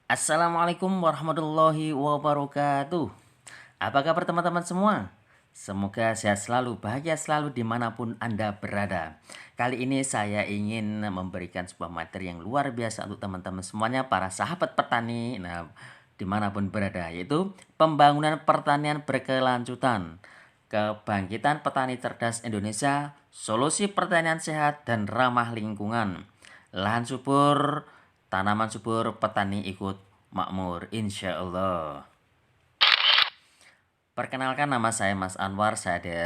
Assalamualaikum warahmatullahi wabarakatuh. Apa kabar teman-teman semua? Semoga sehat selalu, bahagia selalu dimanapun Anda berada. Kali ini saya ingin memberikan sebuah materi yang luar biasa untuk teman-teman semuanya, para sahabat petani, dimanapun berada, yaitu pembangunan pertanian berkelanjutan, kebangkitan petani cerdas Indonesia, solusi pertanian sehat dan ramah lingkungan, lahan subur, tanaman subur, petani ikut makmur, insya Allah. Perkenalkan, nama saya Mas Anwar, saya ada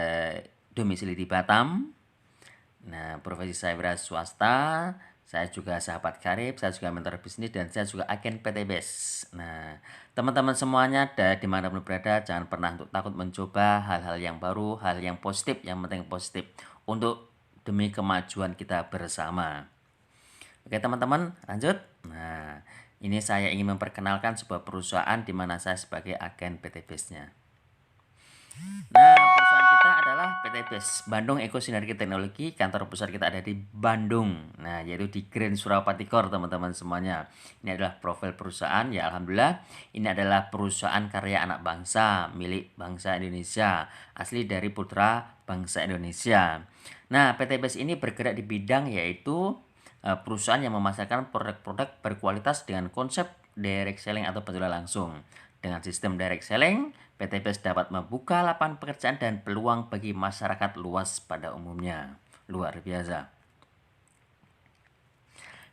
domisili di Batam. Nah, profesi saya wira swasta, saya juga sahabat karib, saya juga mentor bisnis, dan saya juga agen PT BES. Nah, teman-teman semuanya dimanapun berada, jangan pernah untuk takut mencoba hal-hal yang baru, hal yang positif, yang penting positif, untuk demi kemajuan kita bersama. Oke teman-teman, lanjut. Nah, ini saya ingin memperkenalkan sebuah perusahaan di mana saya sebagai agen PT BES-nya. Nah, perusahaan kita adalah PT BES, Bandung Eko Sinergi Teknologi. Kantor pusat kita ada di Bandung. Nah, yaitu di Grand Surapati Core, teman-teman semuanya. Ini adalah profil perusahaan, ya alhamdulillah. Ini adalah perusahaan karya anak bangsa, milik bangsa Indonesia, asli dari putra bangsa Indonesia. Nah, PT BES ini bergerak di bidang yaitu perusahaan yang memasarkan produk-produk berkualitas dengan konsep direct selling atau penjualan langsung. Dengan sistem direct selling, PT BES dapat membuka lapangan pekerjaan dan peluang bagi masyarakat luas pada umumnya. Luar biasa.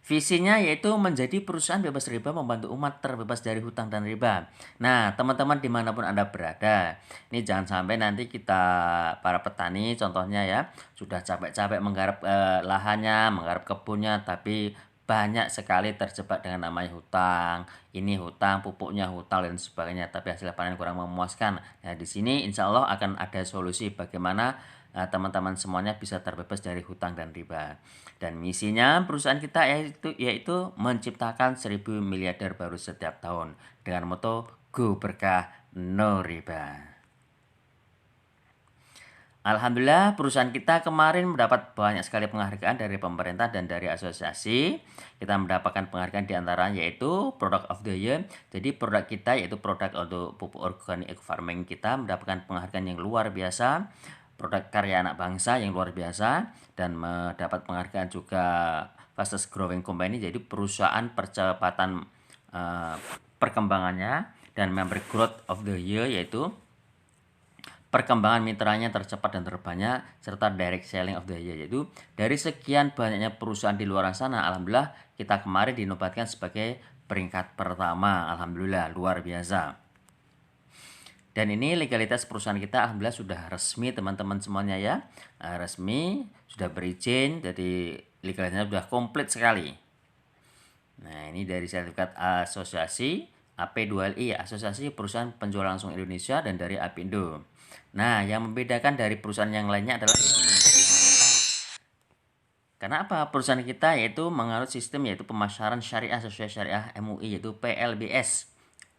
Visinya yaitu menjadi perusahaan bebas riba, membantu umat terbebas dari hutang dan riba. Nah, teman-teman dimanapun Anda berada, ini jangan sampai nanti kita para petani contohnya ya, sudah capek-capek menggarap lahannya, menggarap kebunnya, tapi banyak sekali terjebak dengan namanya hutang. Ini hutang, pupuknya hutang dan sebagainya, tapi hasil panen kurang memuaskan. Nah, di sini insya Allah akan ada solusi bagaimana teman-teman semuanya bisa terbebas dari hutang dan riba. Dan misinya perusahaan kita yaitu menciptakan 1000 miliarder baru setiap tahun dengan moto Go Berkah No Riba. Alhamdulillah perusahaan kita kemarin mendapat banyak sekali penghargaan dari pemerintah dan dari asosiasi. Kita mendapatkan penghargaan diantaranya yaitu Product of the Year. Jadi produk kita yaitu produk untuk pupuk organik eco farming kita mendapatkan penghargaan yang luar biasa. Produk karya anak bangsa yang luar biasa, dan mendapat penghargaan juga fastest growing company, jadi perusahaan percepatan perkembangannya, dan member growth of the year yaitu perkembangan mitranya tercepat dan terbanyak, serta direct selling of the year, yaitu dari sekian banyaknya perusahaan di luar sana, alhamdulillah kita kemarin dinobatkan sebagai peringkat pertama. Alhamdulillah, luar biasa. Dan ini legalitas perusahaan kita alhamdulillah sudah resmi teman-teman semuanya ya. Resmi, sudah berizin, jadi legalitasnya sudah komplit sekali. Nah, ini dari sertifikat asosiasi AP2LI, Asosiasi Perusahaan Penjual Langsung Indonesia, dan dari Apindo. Nah, yang membedakan dari perusahaan yang lainnya adalah ini. Karena apa? Perusahaan kita yaitu menganut sistem yaitu pemasaran syariah sesuai syariah MUI, yaitu PLBS.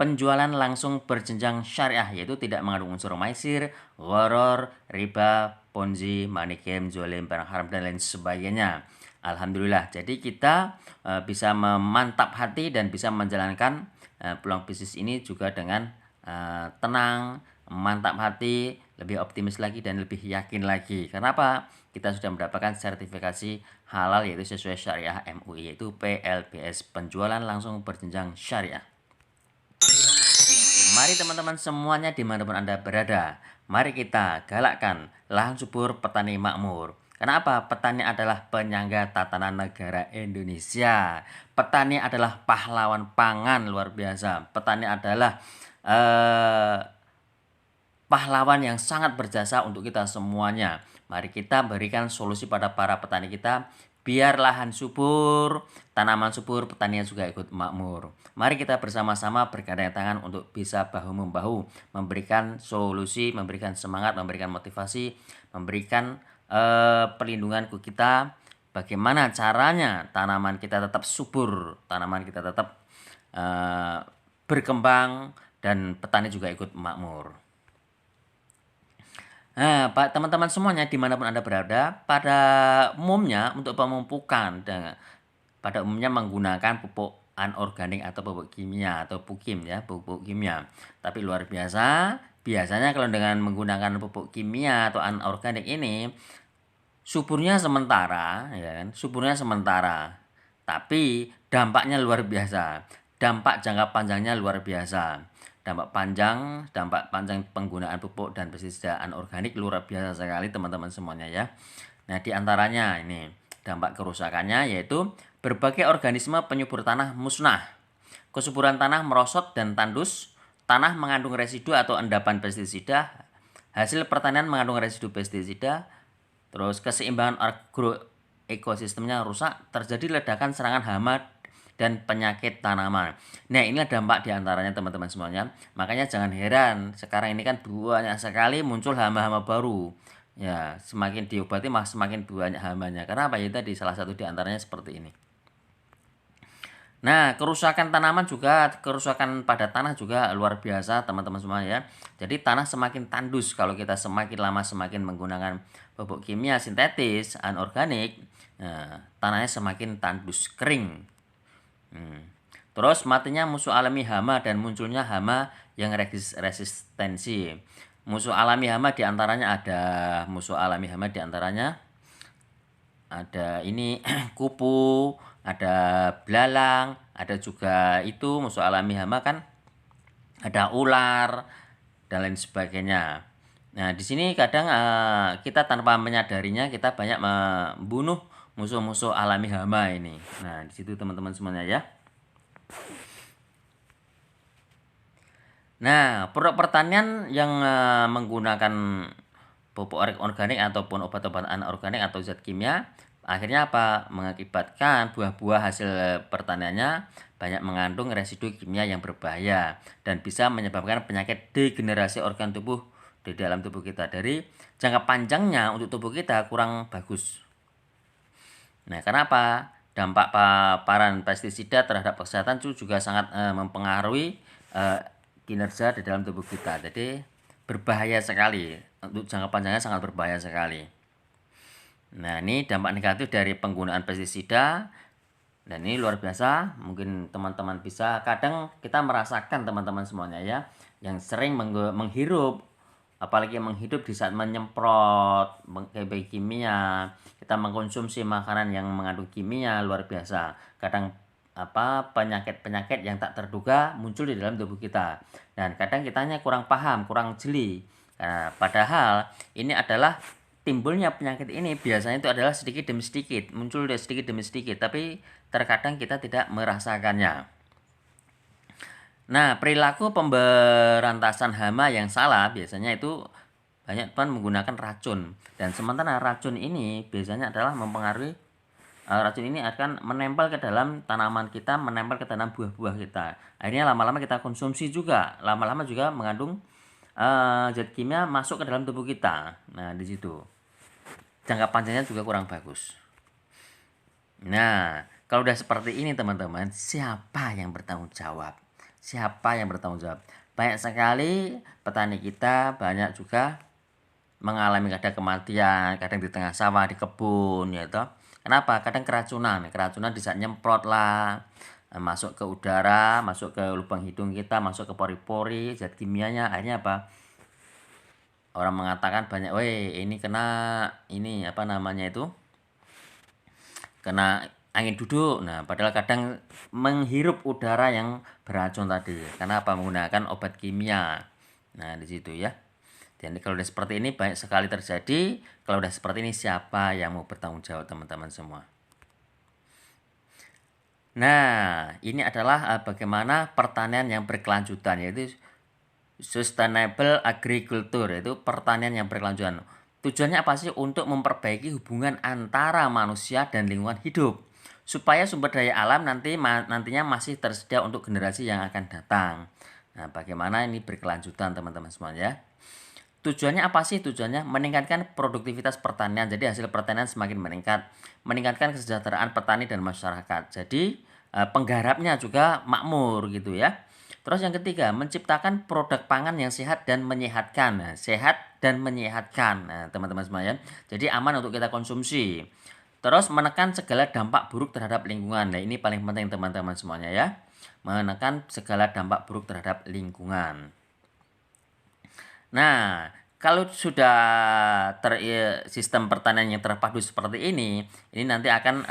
Penjualan langsung berjenjang syariah, yaitu tidak mengandung unsur maisir, gharar, riba, ponzi, money game, zolim, barang haram, dan lain sebagainya. Alhamdulillah. Jadi kita bisa memantap hati dan bisa menjalankan peluang bisnis ini juga dengan tenang, mantap hati, lebih optimis lagi dan lebih yakin lagi. Kenapa? Kita sudah mendapatkan sertifikasi halal yaitu sesuai syariah MUI, yaitu PLBS, penjualan langsung berjenjang syariah. Mari teman-teman semuanya dimanapun Anda berada, mari kita galakkan lahan subur petani makmur. Kenapa? Petani adalah penyangga tatanan negara Indonesia. Petani adalah pahlawan pangan luar biasa. Petani adalah pahlawan yang sangat berjasa untuk kita semuanya. Mari kita berikan solusi pada para petani kita, biar lahan subur, tanaman subur, petanian juga ikut makmur. Mari kita bersama-sama bergandeng tangan untuk bisa bahu-membahu, memberikan solusi, memberikan semangat, memberikan motivasi, memberikan perlindungan ke kita. Bagaimana caranya tanaman kita tetap subur, tanaman kita tetap berkembang, dan petani juga ikut makmur. Nah, Pak teman-teman semuanya dimanapun Anda berada, pada umumnya untuk pemupukan pada umumnya menggunakan pupuk anorganik atau pupuk kimia atau pukim ya, pupuk kimia. Tapi luar biasa, biasanya kalau dengan menggunakan pupuk kimia atau anorganik ini suburnya sementara ya kan, suburnya sementara. Tapi dampaknya luar biasa. Dampak jangka panjangnya luar biasa. Dampak panjang penggunaan pupuk dan pestisida anorganik luar biasa sekali teman-teman semuanya ya. Nah, di antaranya ini dampak kerusakannya yaitu berbagai organisme penyubur tanah musnah. Kesuburan tanah merosot dan tandus, tanah mengandung residu atau endapan pestisida, hasil pertanian mengandung residu pestisida, terus keseimbangan agroekosistemnya rusak, terjadi ledakan serangan hama dan penyakit tanaman. Nah, inilah dampak diantaranya teman-teman semuanya. Makanya jangan heran, sekarang ini kan banyak sekali muncul hama-hama baru. Ya, semakin diobati semakin banyak hamanya. Karena apa ya tadi salah satu diantaranya seperti ini. Nah, kerusakan tanaman juga, kerusakan pada tanah juga luar biasa teman-teman semua ya. Jadi tanah semakin tandus kalau kita semakin lama semakin menggunakan pupuk kimia sintetis, anorganik, nah, tanahnya semakin tandus, kering. Terus matinya musuh alami hama dan munculnya hama yang resistensi. Musuh alami hama diantaranya ada ini kupu, ada belalang, ada juga itu musuh alami hama kan, ada ular dan lain sebagainya. Nah, di sini kadang kita tanpa menyadarinya kita banyak membunuh musuh-musuh alami hama ini. Nah, di situ teman-teman semuanya ya. Nah, produk pertanian yang menggunakan pupuk organik ataupun obat-obatan anorganik atau zat kimia akhirnya apa? Mengakibatkan buah-buah hasil pertaniannya banyak mengandung residu kimia yang berbahaya dan bisa menyebabkan penyakit degenerasi organ tubuh di dalam tubuh kita. Dari jangka panjangnya untuk tubuh kita kurang bagus. Nah, kenapa? Dampak paparan pestisida terhadap kesehatan juga sangat mempengaruhi kinerja di dalam tubuh kita. Jadi berbahaya sekali, untuk jangka panjangnya sangat berbahaya sekali. Nah, ini dampak negatif dari penggunaan pestisida. Dan ini luar biasa, mungkin teman-teman bisa, kadang kita merasakan teman-teman semuanya ya, yang sering menghirup, apalagi menghidup di saat menyemprot kimia, kita mengkonsumsi makanan yang mengandung kimia luar biasa. Kadang penyakit-penyakit yang tak terduga muncul di dalam tubuh kita. Dan kadang kitanya kurang paham, kurang jeli. Nah, padahal ini adalah timbulnya penyakit ini biasanya itu adalah sedikit demi sedikit, muncul sedikit demi sedikit, tapi terkadang kita tidak merasakannya. Nah, perilaku pemberantasan hama yang salah biasanya itu banyak teman menggunakan racun. Dan sementara racun ini biasanya adalah mempengaruhi, racun ini akan menempel ke dalam tanaman kita, menempel ke dalam buah-buah kita. Akhirnya lama-lama kita konsumsi juga, lama-lama juga mengandung zat kimia masuk ke dalam tubuh kita. Nah, di situ jangka panjangnya juga kurang bagus. Nah, kalau udah seperti ini teman-teman, siapa yang bertanggung jawab? Siapa yang bertanggung jawab? Banyak sekali petani kita banyak juga mengalami kadang kematian, kadang di tengah sawah, di kebun, ya toh. Kenapa? Kadang keracunan di saat nyemprot lah, masuk ke udara, masuk ke lubang hidung kita, masuk ke pori-pori, zat kimianya, akhirnya apa? Orang mengatakan banyak, ini kena ini apa namanya itu? Kena angin duduk. Nah, padahal kadang menghirup udara yang beracun tadi. Karena apa? Menggunakan obat kimia. Nah, di situ ya. Jadi kalau udah seperti ini banyak sekali terjadi. Kalau udah seperti ini siapa yang mau bertanggung jawab teman-teman semua? Nah, ini adalah bagaimana pertanian yang berkelanjutan, yaitu sustainable agriculture, yaitu pertanian yang berkelanjutan. Tujuannya apa sih? Untuk memperbaiki hubungan antara manusia dan lingkungan hidup, supaya sumber daya alam nantinya masih tersedia untuk generasi yang akan datang. Nah, bagaimana ini berkelanjutan teman-teman semuanya? Tujuannya apa sih? Tujuannya meningkatkan produktivitas pertanian. Jadi hasil pertanian semakin meningkat, meningkatkan kesejahteraan petani dan masyarakat. Jadi penggarapnya juga makmur gitu ya. Terus yang ketiga, menciptakan produk pangan yang sehat dan menyehatkan. Nah, sehat dan menyehatkan. Nah, teman-teman semuanya. Jadi aman untuk kita konsumsi. Terus menekan segala dampak buruk terhadap lingkungan. Nah, ini paling penting teman-teman semuanya ya. Menekan segala dampak buruk terhadap lingkungan. Nah, kalau sudah sistem pertanian yang terpadu seperti ini nanti akan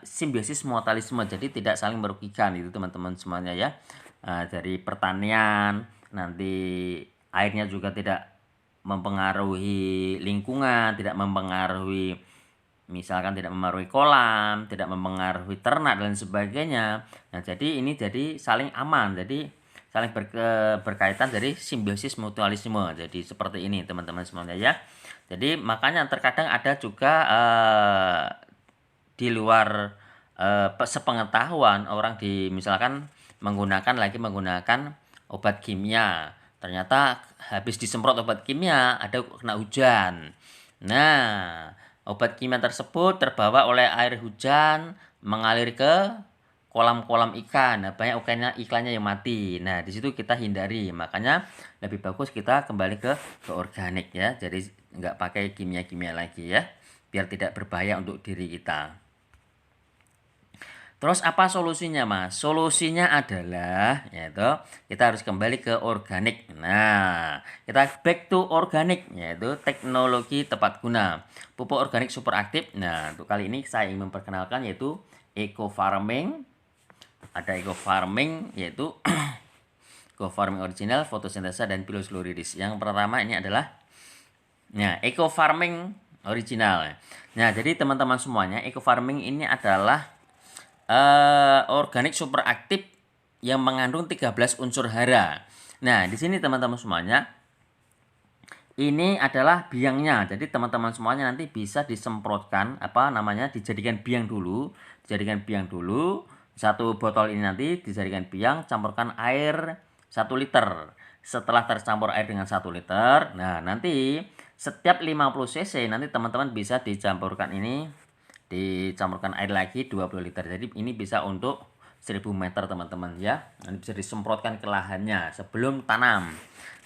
simbiosis mutualisme, jadi tidak saling merugikan itu teman-teman semuanya ya. Dari pertanian nanti airnya juga tidak mempengaruhi lingkungan, tidak mempengaruhi misalkan tidak mempengaruhi kolam, tidak mempengaruhi ternak dan sebagainya. Nah, jadi ini jadi saling aman, jadi saling berkaitan dari simbiosis mutualisme. Jadi seperti ini teman-teman semuanya ya. Jadi makanya terkadang ada juga di luar sepengetahuan orang misalkan menggunakan obat kimia. Ternyata habis disemprot obat kimia ada kena hujan. Nah, obat kimia tersebut terbawa oleh air hujan mengalir ke kolam-kolam ikan. Nah, banyak iklannya yang mati. Nah, di situ kita hindari. Makanya lebih bagus kita kembali ke organik ya. Jadi nggak pakai kimia-kimia lagi ya, biar tidak berbahaya untuk diri kita. Terus apa solusinya, Mas? Solusinya adalah yaitu kita harus kembali ke organik. Nah, kita back to organik yaitu teknologi tepat guna. Pupuk organik super aktif. Nah, untuk kali ini saya ingin memperkenalkan yaitu eco farming. Ada eco farming yaitu eco farming original, fotosintesa dan piloslurides. Yang pertama ini adalah eco farming original. Nah, jadi teman-teman semuanya, eco farming ini adalah organik super aktif yang mengandung 13 unsur hara. Nah, di sini teman-teman semuanya, ini adalah biangnya. Jadi teman-teman semuanya nanti bisa disemprotkan dijadikan biang dulu. Satu botol ini nanti dijadikan biang, campurkan air 1 liter. Setelah tercampur air dengan 1 liter, nah nanti setiap 50 cc nanti teman-teman bisa dicampurkan air lagi 20 liter. Jadi ini bisa untuk 1000 meter teman-teman ya. Nanti bisa disemprotkan ke lahannya sebelum tanam.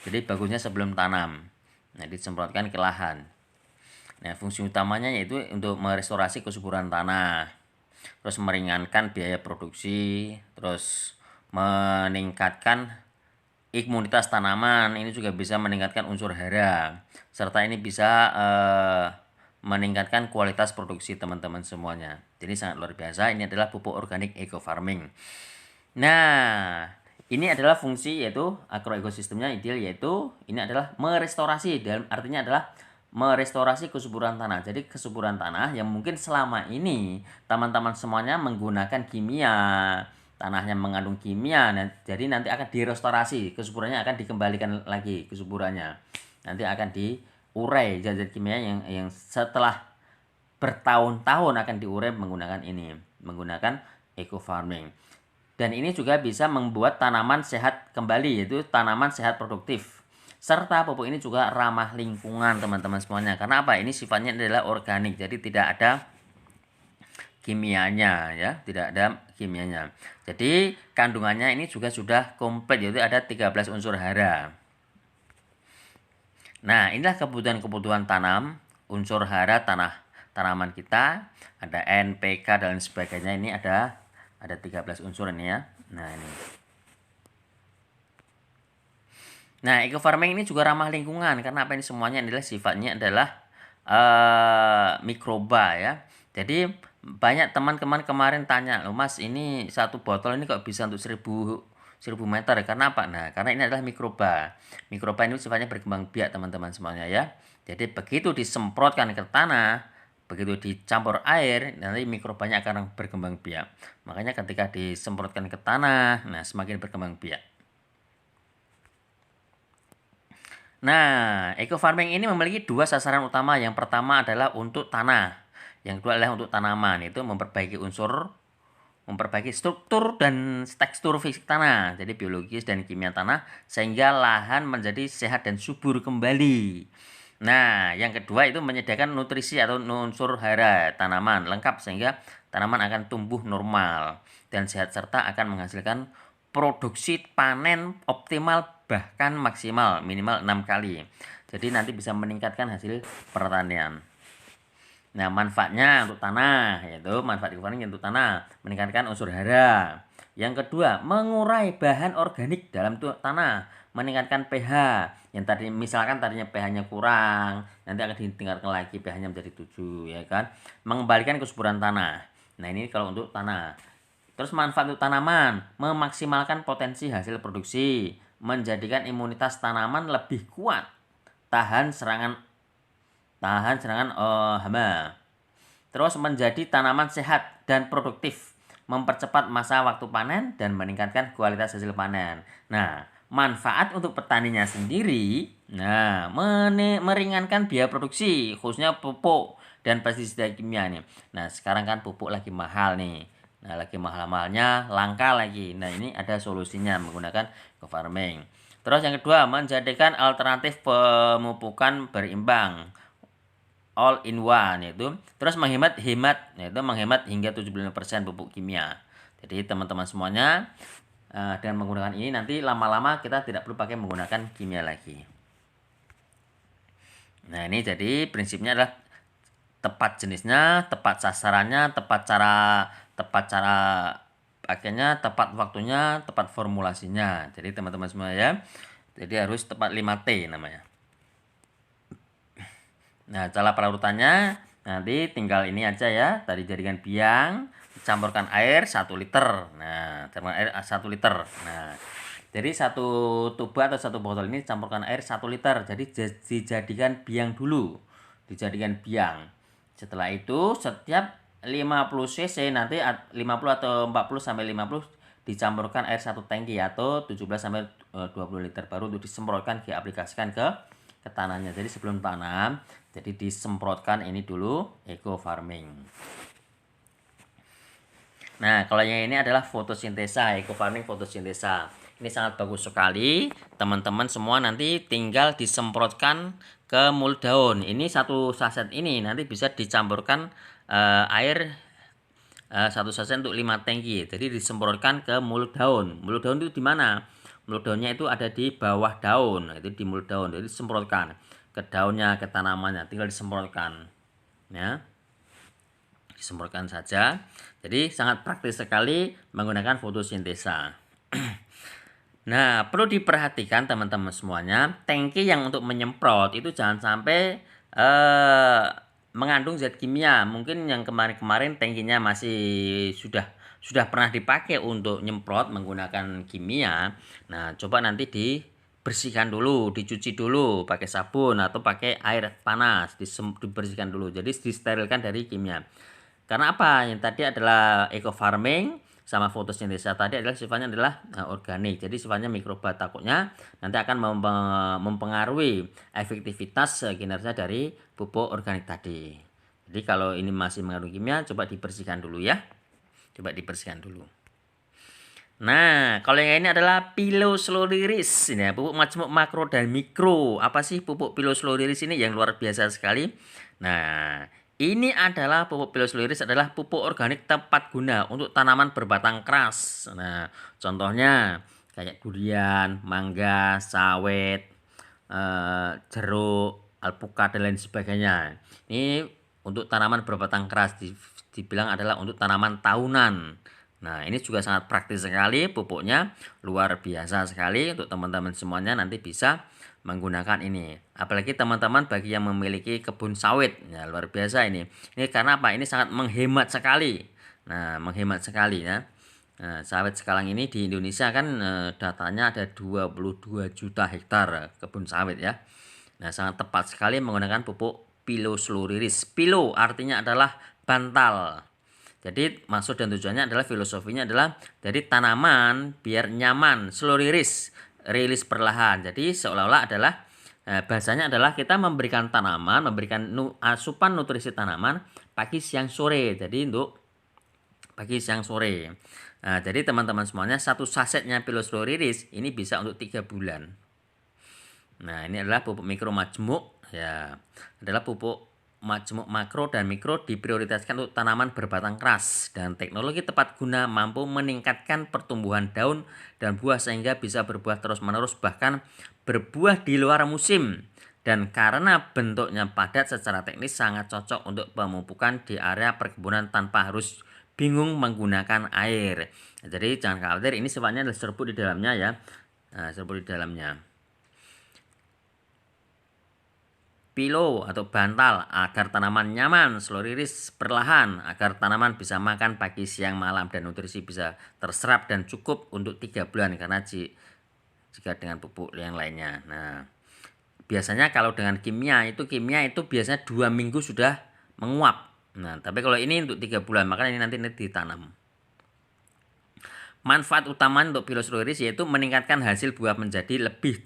Jadi bagusnya sebelum tanam. Nah, disemprotkan ke lahan. Nah, fungsi utamanya yaitu untuk merestorasi kesuburan tanah. Terus meringankan biaya produksi, terus meningkatkan imunitas tanaman. Ini juga bisa meningkatkan unsur hara. Serta ini bisa meningkatkan kualitas produksi teman-teman semuanya. Jadi sangat luar biasa. Ini adalah pupuk organik eco farming. Nah, ini adalah fungsi yaitu agroekosistemnya ideal, yaitu ini adalah merestorasi, dalam artinya adalah merestorasi kesuburan tanah. Jadi kesuburan tanah yang mungkin selama ini teman-teman semuanya menggunakan kimia, tanahnya mengandung kimia, jadi nanti akan direstorasi, kesuburannya akan dikembalikan lagi kesuburannya. Nanti akan diurai zat-zat kimia yang setelah bertahun-tahun akan diurai menggunakan eco farming. Dan ini juga bisa membuat tanaman sehat kembali, yaitu tanaman sehat produktif. Serta pupuk ini juga ramah lingkungan teman-teman semuanya. Karena apa? Ini sifatnya adalah organik, jadi tidak ada kimianya ya, tidak ada kimianya. Jadi kandungannya ini juga sudah komplit, yaitu ada 13 unsur hara. Nah, inilah kebutuhan tanam, unsur hara tanaman kita, ada NPK dan sebagainya. Ini ada 13 unsur ini ya. Nah, eco farming ini juga ramah lingkungan karena apa, ini semuanya adalah sifatnya adalah mikroba ya. Jadi banyak teman-teman kemarin tanya, "Loh Mas, ini satu botol ini kok bisa untuk 1000 meter?" Karena apa? Nah, karena ini adalah mikroba. Mikroba ini sifatnya berkembang biak teman-teman semuanya ya. Jadi begitu disemprotkan ke tanah, begitu dicampur air, nanti mikrobanya akan berkembang biak. Makanya ketika disemprotkan ke tanah, nah semakin berkembang biak. Nah, eco farming ini memiliki 2 sasaran utama. Yang pertama adalah untuk tanah, yang kedua adalah untuk tanaman. Itu memperbaiki struktur dan tekstur fisik tanah, jadi biologis dan kimia tanah, sehingga lahan menjadi sehat dan subur kembali. Nah, yang kedua itu menyediakan nutrisi atau unsur hara tanaman lengkap sehingga tanaman akan tumbuh normal dan sehat serta akan menghasilkan produksi panen optimal bahkan maksimal minimal 6 kali. Jadi nanti bisa meningkatkan hasil pertanian. Nah, manfaatnya untuk tanah, yaitu manfaat eco-farming untuk tanah, meningkatkan unsur hara. Yang kedua, mengurai bahan organik dalam tanah, meningkatkan pH. Yang tadi misalkan tadinya pH-nya kurang, nanti akan ditingkatkan lagi pH-nya menjadi 7, ya kan? Mengembalikan kesuburan tanah. Nah, ini kalau untuk tanah. Terus manfaat untuk tanaman, memaksimalkan potensi hasil produksi, menjadikan imunitas tanaman lebih kuat, tahan serangan hama. Terus menjadi tanaman sehat dan produktif, mempercepat masa waktu panen dan meningkatkan kualitas hasil panen. Nah, manfaat untuk petaninya sendiri, nah, meringankan biaya produksi, khususnya pupuk dan pestisida kimia nih. Nah, sekarang kan pupuk lagi mahal nih. Nah, lagi mahal-mahalnya, langka lagi. Nah, ini ada solusinya menggunakan eco-farming. Terus yang kedua, menjadikan alternatif pemupukan berimbang, all in one, yaitu terus menghemat hingga 75% pupuk kimia. Jadi teman-teman semuanya, dengan menggunakan ini nanti lama-lama kita tidak perlu pakai menggunakan kimia lagi. Nah, ini jadi prinsipnya adalah tepat jenisnya, tepat sasarannya, tepat cara pakainya, tepat waktunya, tepat formulasinya. Jadi teman-teman semua ya. Jadi harus tepat 5T namanya. Nah, cara pelarutannya nanti tinggal ini aja ya. Tadi jadikan biang, campurkan air 1 liter. Nah, campurkan air 1 liter. Nah, jadi satu tuba atau satu botol ini campurkan air 1 liter. Jadi dijadikan biang dulu. Dijadikan biang. Setelah itu setiap 50 cc nanti 50 atau 40 sampai 50 dicampurkan air 1 tangki atau 17 sampai 20 liter baru untuk disemprotkan, diaplikasikan ke tanahnya. Jadi sebelum tanam, jadi disemprotkan ini dulu eco farming. Nah, kalau yang ini adalah fotosintesa, eco farming fotosintesa. Ini sangat bagus sekali. Teman-teman semua nanti tinggal disemprotkan ke mulut daun. Ini satu saset ini nanti bisa dicampurkan air satu saset untuk 5 tangki. Jadi disemprotkan ke mulut daun. Mulut daun itu di mana? Mulut daunnya itu ada di bawah daun, itu di mulut daun. Jadi disemprotkan ke daunnya, ke tanamannya, tinggal disemprotkan, ya, disemprotkan saja. Jadi sangat praktis sekali menggunakan fotosintesa. Nah, perlu diperhatikan teman-teman semuanya, tangki yang untuk menyemprot itu jangan sampai mengandung zat kimia. Mungkin yang kemarin-kemarin tangkinya masih sudah pernah dipakai untuk nyemprot menggunakan kimia. Nah, coba nanti dibersihkan dulu, dicuci dulu pakai sabun atau pakai air panas, dibersihkan dulu. Jadi disterilkan dari kimia. Karena apa? Yang tadi adalah eco farming sama fotosintesa tadi adalah sifatnya adalah organik. Jadi sifatnya mikroba, takutnya nanti akan mempengaruhi efektivitas kinerja dari pupuk organik tadi. Jadi kalau ini masih mengandung kimia, coba dibersihkan dulu ya. Coba dibersihkan dulu. Nah, kalau yang ini adalah Pilosolyris. Ini ya, pupuk majemuk makro dan mikro. Apa sih pupuk Pilosolyris ini yang luar biasa sekali? Nah, ini adalah pupuk Pilosolyris adalah pupuk organik tepat guna untuk tanaman berbatang keras. Nah, contohnya kayak durian, mangga, sawit, jeruk, alpukat dan lain sebagainya. Ini untuk tanaman berbatang keras, dibilang adalah untuk tanaman tahunan. Nah, ini juga sangat praktis sekali, pupuknya luar biasa sekali untuk teman-teman semuanya nanti bisa menggunakan ini. Apalagi teman-teman bagi yang memiliki kebun sawit, ya luar biasa ini. Ini karena apa? Ini sangat menghemat sekali. Nah, menghemat sekali ya. Nah, sawit sekarang ini di Indonesia kan datanya ada 22 juta hektar kebun sawit ya. Nah, sangat tepat sekali menggunakan pupuk Pilosolyris. Pilo artinya adalah bantal. Jadi maksud dan tujuannya adalah filosofinya adalah dari tanaman biar nyaman, slow release, rilis perlahan. Jadi seolah-olah adalah bahasanya adalah kita memberikan tanaman, memberikan asupan nutrisi tanaman pagi, siang, sore. Jadi untuk pagi, siang, sore. Nah, jadi teman-teman semuanya satu sasetnya Pilosolyris ini bisa untuk 3 bulan. Nah, ini adalah pupuk mikro majemuk ya. Adalah pupuk majemuk makro dan mikro diprioritaskan untuk tanaman berbatang keras dan teknologi tepat guna mampu meningkatkan pertumbuhan daun dan buah sehingga bisa berbuah terus-menerus bahkan berbuah di luar musim Dan karena bentuknya padat secara teknis sangat cocok untuk pemupukan di area perkebunan tanpa harus bingung menggunakan air. Jadi jangan khawatir, ini sifatnya adalah serbuk di dalamnya ya. Nah, serbuk di dalamnya. Pilo atau bantal agar tanaman nyaman, slow release perlahan agar tanaman bisa makan pagi, siang, malam dan nutrisi bisa terserap dan cukup untuk 3 bulan karena jika dengan pupuk yang lainnya. Nah, biasanya kalau dengan kimia itu biasanya 2 minggu sudah menguap. Nah, tapi kalau ini untuk 3 bulan, makanya ini nanti ditanam. Manfaat utama untuk Pilosoiris yaitu meningkatkan hasil buah menjadi lebih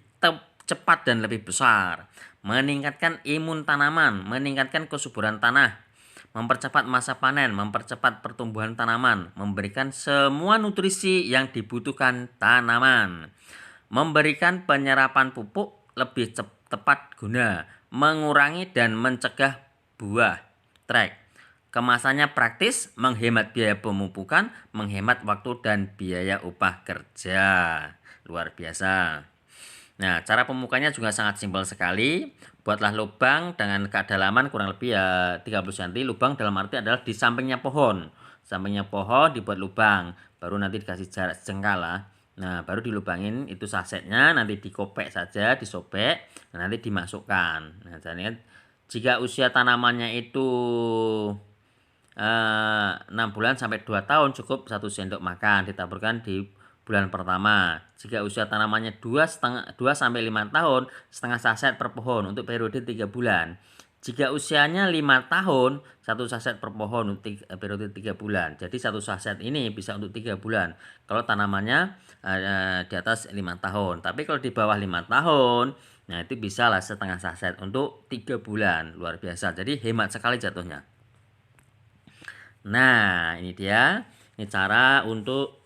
cepat dan lebih besar, meningkatkan imun tanaman, meningkatkan kesuburan tanah, mempercepat masa panen, mempercepat pertumbuhan tanaman, memberikan semua nutrisi yang dibutuhkan tanaman, memberikan penyerapan pupuk lebih tepat guna, mengurangi dan mencegah buah trek. Kemasannya praktis, menghemat biaya pemupukan, menghemat waktu dan biaya upah kerja. Luar biasa. Nah, cara pemupukannya juga sangat simpel sekali. Buatlah lubang dengan kedalaman kurang lebih ya 30 cm. Lubang dalam arti adalah di sampingnya pohon. Sampingnya pohon dibuat lubang, baru nanti dikasih jarak sejengkal lah. Nah, baru dilubangin itu sasetnya, nanti dikopek saja, disobek, nanti dimasukkan. Nah, jadi jika usia tanamannya itu 6 bulan sampai 2 tahun cukup 1 sendok makan ditaburkan di bulan pertama. Jika usia tanamannya 2 sampai 5 tahun, setengah saset per pohon untuk periode 3 bulan. Jika usianya 5 tahun, 1 saset per pohon untuk periode 3 bulan. Jadi 1 saset ini bisa untuk 3 bulan. Kalau tanamannya di atas 5 tahun. Tapi kalau di bawah 5 tahun, nah itu bisa lah setengah saset untuk 3 bulan. Luar biasa. Jadi hemat sekali jatuhnya. Nah, ini dia. Ini cara untuk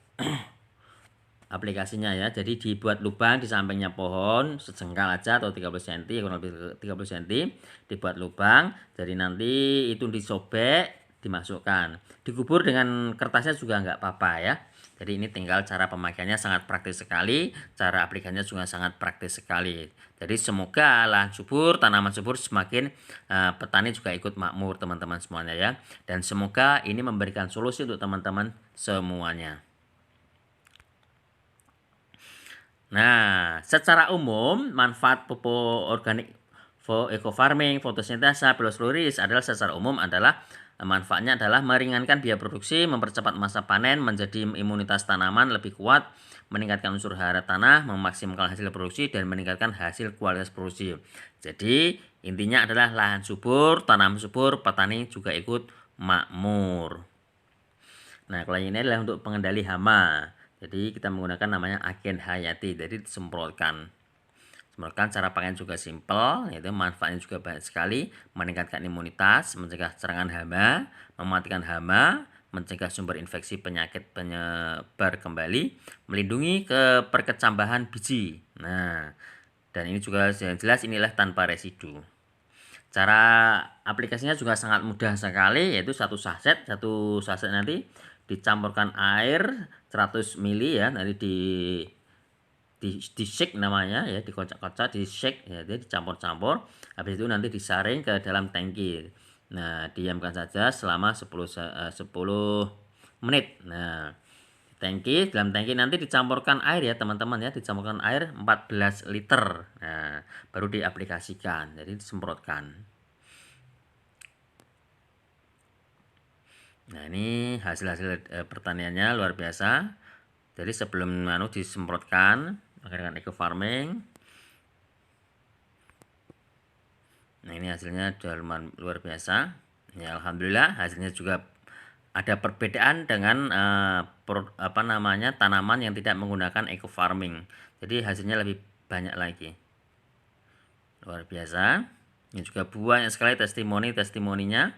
aplikasinya ya. Jadi dibuat lubang di sampingnya pohon sejengkal aja atau 30 cm, kurang lebih 30 cm, dibuat lubang. Jadi nanti itu disobek, dimasukkan. Dikubur dengan kertasnya juga nggak apa-apa ya. Jadi ini tinggal cara pemakaiannya sangat praktis sekali, cara aplikasinya juga sangat praktis sekali. Jadi semoga lahan subur, tanaman subur semakin petani juga ikut makmur teman-teman semuanya ya. Dan semoga ini memberikan solusi untuk teman-teman semuanya. Nah, secara umum manfaat pupuk organik eco farming, fotosintesa, Pilosoiris adalah secara umum adalah manfaatnya adalah meringankan biaya produksi, mempercepat masa panen, menjadi imunitas tanaman lebih kuat, meningkatkan unsur hara tanah, memaksimalkan hasil produksi dan meningkatkan hasil kualitas produksi. Jadi intinya adalah lahan subur, tanam subur, petani juga ikut makmur. Nah, kalau ini adalah untuk pengendali hama. Jadi kita menggunakan namanya agen hayati. Jadi disemprotkan. Semprotkan, cara pakaian juga simpel, yaitu manfaatnya juga banyak sekali, meningkatkan imunitas, mencegah serangan hama, mematikan hama, mencegah sumber infeksi penyakit penyebar kembali, melindungi ke perkecambahan biji. Nah, dan ini juga yang jelas inilah tanpa residu. Cara aplikasinya juga sangat mudah sekali, yaitu satu saset nanti dicampurkan air 100 ml ya, nanti di shake namanya ya, dikocok-kocok, di shake ya, dia dicampur-campur, habis itu nanti disaring ke dalam tangki. Nah, diamkan saja selama 10 menit. Nah, dalam tangki nanti dicampurkan air ya teman-teman ya, dicampurkan air 14 liter. Nah, baru diaplikasikan, jadi disemprotkan. Nah, ini hasil-hasil pertaniannya luar biasa. Jadi sebelum disemprotkan dengan eco farming. Nah, ini hasilnya luar biasa. Ya, alhamdulillah hasilnya juga ada perbedaan dengan tanaman yang tidak menggunakan eco farming. Jadi hasilnya lebih banyak lagi. Luar biasa. Ini juga banyak sekali testimoninya.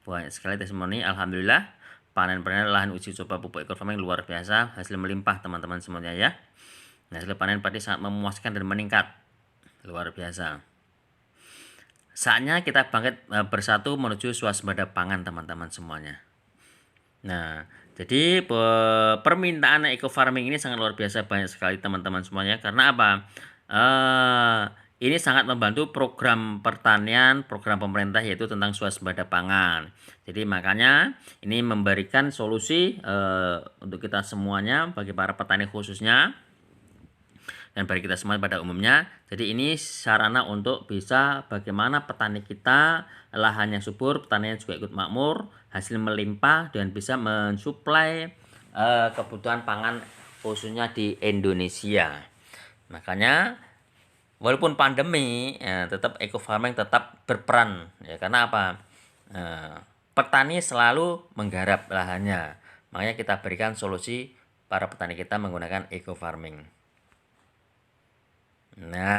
Banyak sekali testimoni. Alhamdulillah panen-panen lahan uji coba pupuk eco farming luar biasa, hasil melimpah teman-teman semuanya ya. Nah, hasil panen padi sangat memuaskan dan meningkat, luar biasa. Saatnya kita bangkit bersatu menuju swasembada pangan teman-teman semuanya. Nah, jadi permintaan eco farming ini sangat luar biasa banyak sekali teman-teman semuanya. Karena apa? Eh, ini sangat membantu program pertanian, program pemerintah yaitu tentang swasembada pangan. Jadi makanya ini memberikan solusi untuk kita semuanya, bagi para petani khususnya, dan bagi kita semua pada umumnya. Jadi ini sarana untuk bisa bagaimana petani kita lahannya subur, petaninya juga ikut makmur, hasil melimpah dan bisa mensuplai kebutuhan pangan khususnya di Indonesia. Makanya walaupun pandemi tetap eco farming tetap berperan ya, karena apa? Petani selalu menggarap lahannya. Makanya kita berikan solusi para petani kita menggunakan eco farming. Nah,